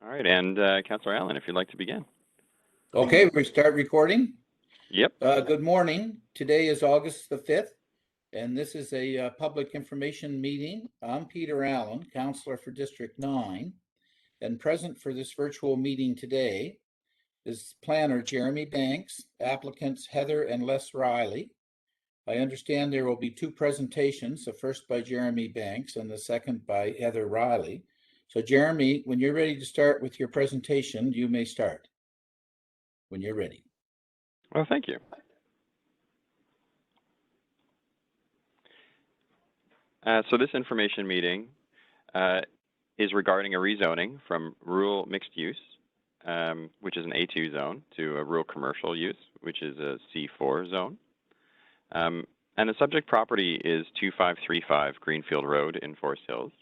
All right, and Councillor Allen, if you'd like to begin. Okay, we start recording. Yep. Good morning. Today is August the 5th, and this is a public information meeting. I'm Peter Allen, Councillor for District 9, and present for this virtual meeting today is planner Jeremy Banks, applicants Heather and Les Riley. I understand there will be two presentations, the first by Jeremy Banks and the second by Heather Riley. So Jeremy, when you're ready to start with your presentation, you may start when you're ready. Well, thank you. So this information meeting is regarding a rezoning from rural mixed use, which is an A2 zone, to a rural commercial use, which is a C4 zone. And the subject property is 2535 Greenfield Road in Forest Hills.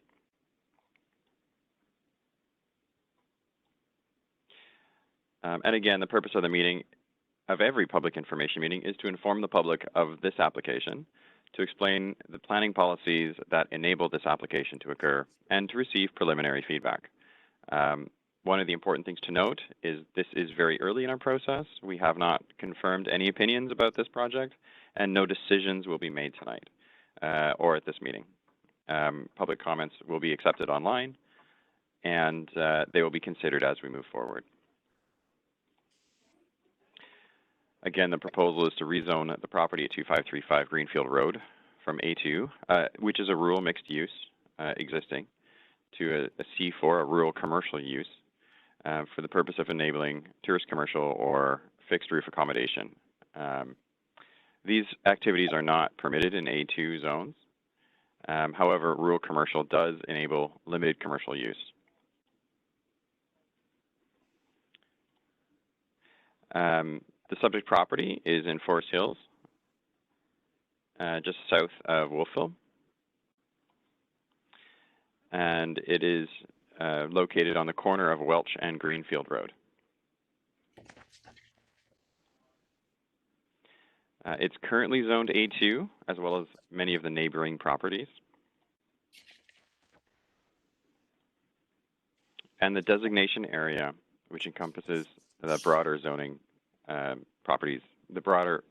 And again, the purpose of the meeting, of every public information meeting, is to inform the public of this application, to explain the planning policies that enable this application to occur, and to receive preliminary feedback. One of the important things to note is this is very early in our process. We have not confirmed any opinions about this project, and no decisions will be made tonight or at this meeting. Public comments will be accepted online, and they will be considered as we move forward. Again, the proposal is to rezone the property at 2535 Greenfield Road from A2, which is a rural mixed use existing, to a C4, a rural commercial use, for the purpose of enabling tourist commercial or fixed roof accommodation. These activities are not permitted in A2 zones. However, rural commercial does enable limited commercial use. The subject property is in Forest Hills, just south of Wolfville, and it is located on the corner of Welch and Greenfield Road. It's currently zoned A2, as well as many of the neighboring properties. And the designation area, which encompasses the broader zoning properties, the broader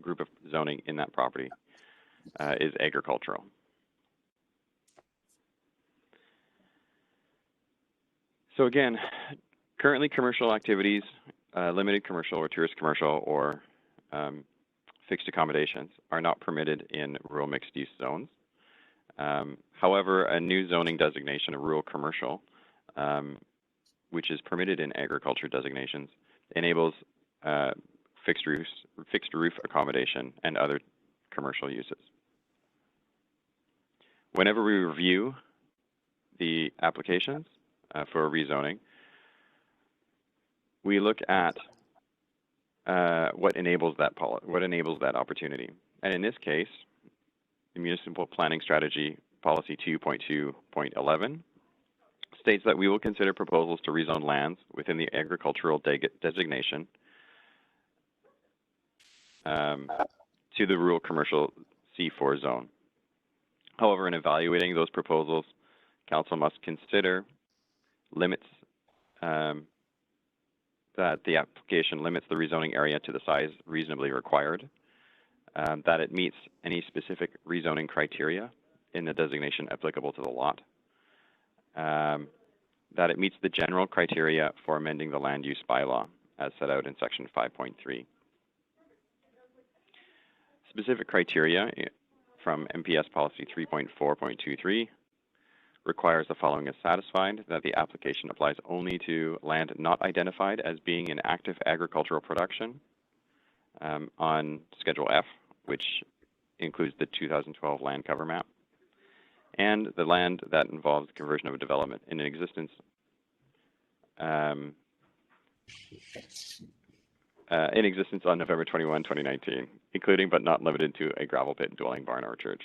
group of zoning in that property, is agricultural. So again, currently commercial activities, limited commercial or tourist commercial or fixed accommodations are not permitted in rural mixed use zones. However, a new zoning designation of rural commercial, which is permitted in agriculture designations, enables fixed roof accommodation and other commercial uses. Whenever we review the applications for rezoning, we look at what enables that opportunity. And in this case, the Municipal Planning Strategy Policy 2.2.11 states that we will consider proposals to rezone lands within the agricultural designation to the rural commercial C4 zone. However, in evaluating those proposals, Council must consider limits that the application limits the rezoning area to the size reasonably required, that it meets any specific rezoning criteria in the designation applicable to the lot, that it meets the general criteria for amending the land use bylaw as set out in section 5.3. Specific criteria from MPS policy 3.4.23 requires the following is satisfied: that the application applies only to land not identified as being in active agricultural production on Schedule F, which includes the 2012 land cover map, and the land that involves conversion of a development in existence on November 21, 2019, including but not limited to a gravel pit, dwelling, barn, or church.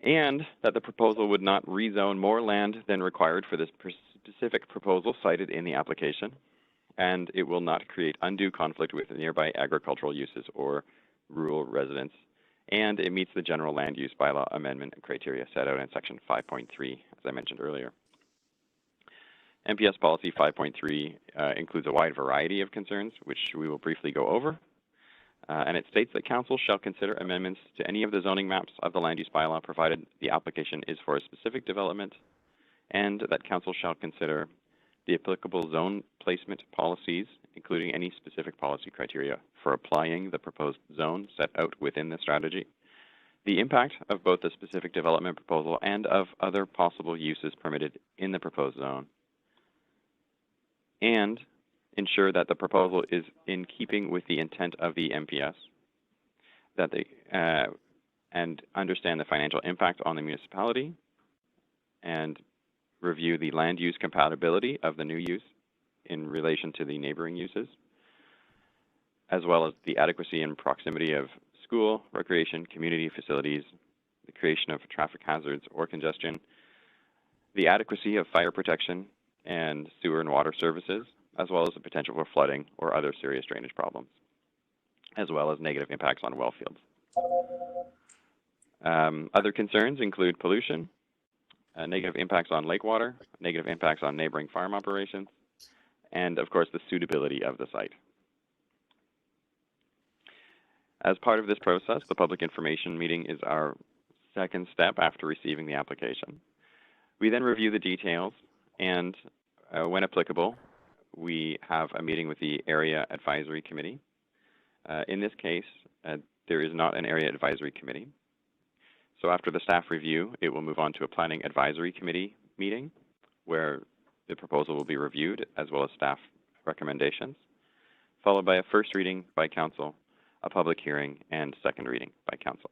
And that the proposal would not rezone more land than required for this specific proposal cited in the application, and it will not create undue conflict with nearby agricultural uses or rural residents, and it meets the general land use bylaw amendment criteria set out in section 5.3, as I mentioned earlier. MPS Policy 5.3 includes a wide variety of concerns, which we will briefly go over. And it states that Council shall consider amendments to any of the zoning maps of the land use bylaw provided the application is for a specific development, and that Council shall consider the applicable zone placement policies, including any specific policy criteria for applying the proposed zone set out within the strategy, the impact of both the specific development proposal and of other possible uses permitted in the proposed zone, and ensure that the proposal is in keeping with the intent of the MPS, that they and understand the financial impact on the municipality, and review the land use compatibility of the new use in relation to the neighboring uses, as well as the adequacy and proximity of school, recreation, community facilities, the creation of traffic hazards or congestion, the adequacy of fire protection and sewer and water services, as well as the potential for flooding or other serious drainage problems, as well as negative impacts on well fields. Other concerns include pollution, negative impacts on lake water, negative impacts on neighboring farm operations, and of course the suitability of the site. As part of this process, the public information meeting is our second step after receiving the application. We then review the details, and when applicable, we have a meeting with the Area Advisory Committee. In this case, there is not an Area Advisory Committee. So after the staff review, it will move on to a Planning Advisory Committee meeting where the proposal will be reviewed as well as staff recommendations, followed by a first reading by Council, a public hearing, and second reading by Council.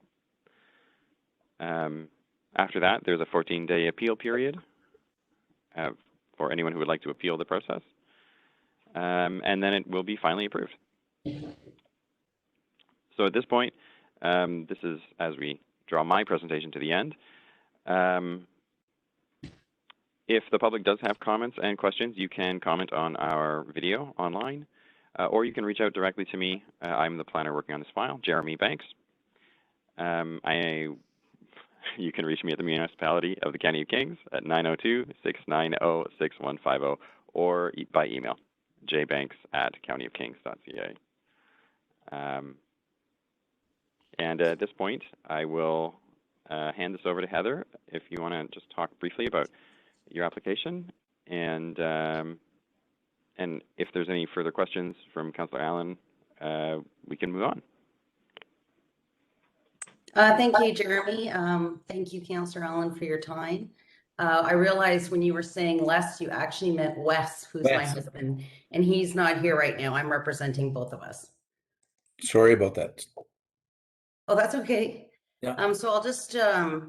After that, there's a 14-day appeal period for anyone who would like to appeal the process, and then it will be finally approved. So at this point, this is as we draw my presentation to the end. If the public does have comments and questions, you can comment on our video online, or you can reach out directly to me. I'm the planner working on this file, Jeremy Banks. You can reach me at the municipality of the County of Kings at 902-690-6150 or by email, jbanks@countyofkings.ca. And at this point, I will hand this over to Heather if you want to just talk briefly about your application, and if there's any further questions from Councillor Allen, we can move on. Thank you, Jeremy. Thank you, Councillor Allen, for your time. I realized when you were saying Les, you actually meant Wes, who's my husband, and he's not here right now. I'm representing both of us. Sorry about that. Oh, that's okay. Yeah. So I'll just, I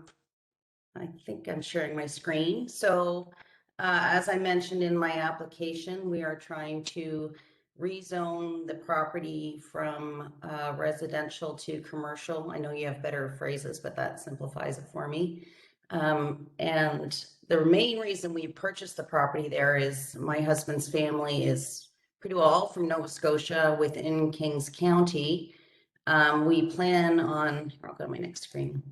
think I'm sharing my screen. So as I mentioned in my application, we are trying to rezone the property from residential to commercial. I know you have better phrases, but that simplifies it for me. And the main reason we purchased the property there is my husband's family is pretty well all from Nova Scotia within Kings County. We plan on, I'll go to my next screen.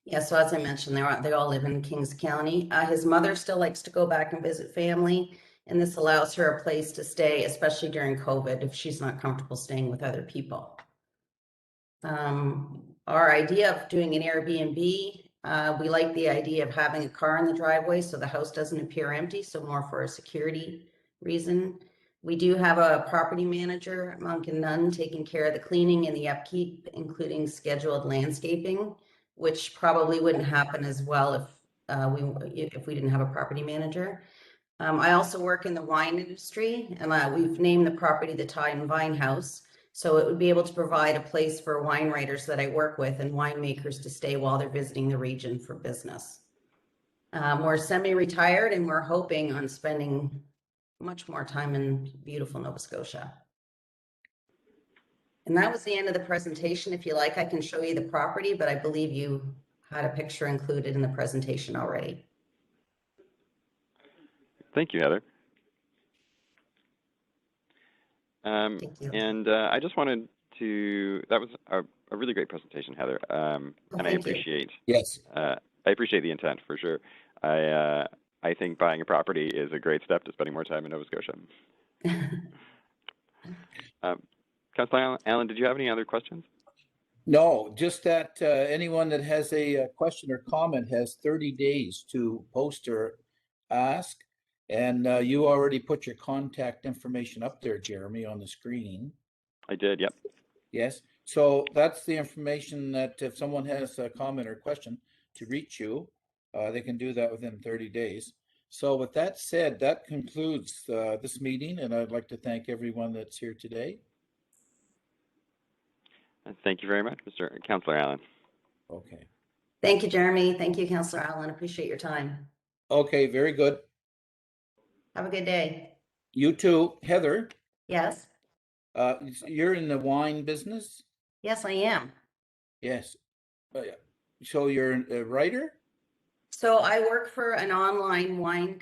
Yeah, so as I mentioned, they all live in Kings County. His mother still likes to go back and visit family, and this allows her a place to stay, especially during COVID, if she's not comfortable staying with other people. Our idea of doing an Airbnb, we like the idea of having a car in the driveway so the house doesn't appear empty, so more for a security reason. We do have a property manager, Monk and Nunn, taking care of the cleaning and the upkeep, including scheduled landscaping, which probably wouldn't happen as well if we didn't have a property manager. I also work in the wine industry, and we've named the property the Tide and Vine House. So it would be able to provide a place for wine writers that I work with and winemakers to stay while they're visiting the region for business. We're semi-retired, and we're hoping on spending much more time in beautiful Nova Scotia. And that was the end of the presentation. If you like, I can show you the property, but I believe you had a picture included in the presentation already. Thank you, Heather. Thank you. And I just wanted to, that was a really great presentation, Heather. And I appreciate, yes, I appreciate the intent for sure. I I think buying a property is a great step to spending more time in Nova Scotia. Councillor Allen, did you have any other questions? No, just that anyone that has a question or comment has 30 days to post or ask. And you already put your contact information up there, Jeremy, on the screen. I did, yep. Yes. So that's the information that if someone has a comment or question to reach you, they can do that within 30 days. So with that said, that concludes this meeting, and I'd like to thank everyone that's here today. Thank you very much, Councillor Allen. Okay. Thank you, Jeremy. Thank you, Councillor Allen. Appreciate your time. Okay, very good. Have a good day. You too. Heather, Yes? you're in the wine business? Yes, I am. Yes. So you're a writer? So I work for an online wine